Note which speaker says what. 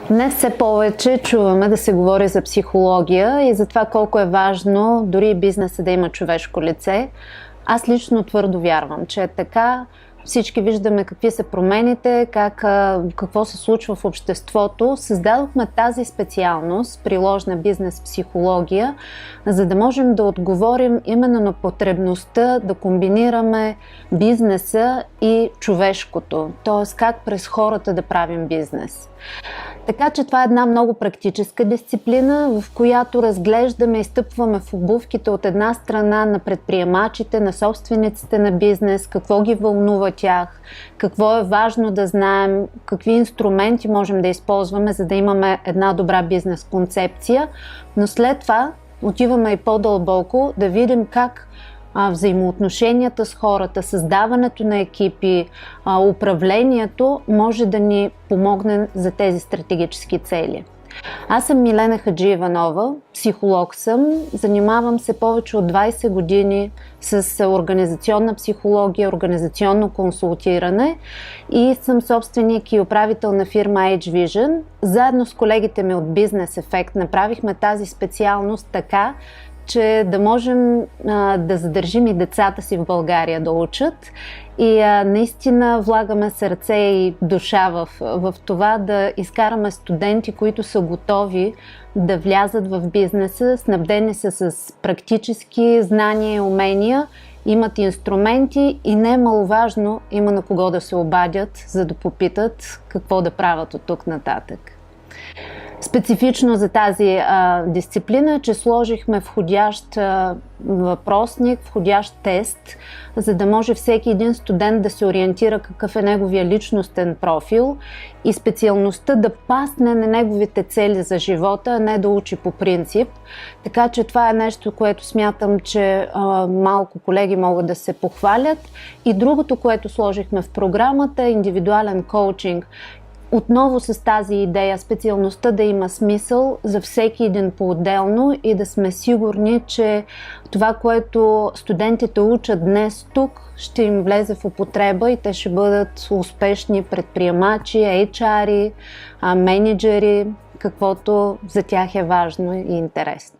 Speaker 1: Днес все повече чуваме да се говори за психология и за това колко е важно дори бизнеса да има човешко лице. Аз лично твърдо вярвам, че е така. Всички виждаме какви са промените, какво се случва в обществото. Създадохме тази специалност, приложна бизнес психология, за да можем да отговорим именно на потребността да комбинираме бизнеса и човешкото, т.е. как през хората да правим бизнес. Така че това е една много практическа дисциплина, в която разглеждаме и стъпваме в обувките от една страна на предприемачите, на собствениците на бизнес, какво ги вълнува тях, какво е важно да знаем, какви инструменти можем да използваме, за да имаме една добра бизнес концепция, но след това отиваме и по-дълбоко да видим как взаимоотношенията с хората, създаването на екипи, управлението може да ни помогне за тези стратегически цели. Аз съм Милена Хаджиеванова, психолог съм, занимавам се повече от 20 години с организационна психология, организационно консултиране и съм собственик и управител на фирма H-Vision. Заедно с колегите ми от Business Effect направихме тази специалност така, че да можем да задържим и децата си в България да учат и наистина влагаме сърце и душа в това да изкараме студенти, които са готови да влязат в бизнеса, снабдени са с практически знания и умения, имат инструменти и не е маловажно, има на кого да се обадят, за да попитат какво да правят от тук нататък. Специфично за тази дисциплина, че сложихме входящ въпросник, входящ тест, за да може всеки един студент да се ориентира какъв е неговия личностен профил и специалността да пасне на неговите цели за живота, а не да учи по принцип. Така че това е нещо, което смятам, че малко колеги могат да се похвалят. И другото, което сложихме в програмата е индивидуален коучинг. Отново с тази идея, специалността да има смисъл за всеки един по-отделно и да сме сигурни, че това, което студентите учат днес тук, ще им влезе в употреба и те ще бъдат успешни предприемачи, HR-и, менеджери, каквото за тях е важно и интересно.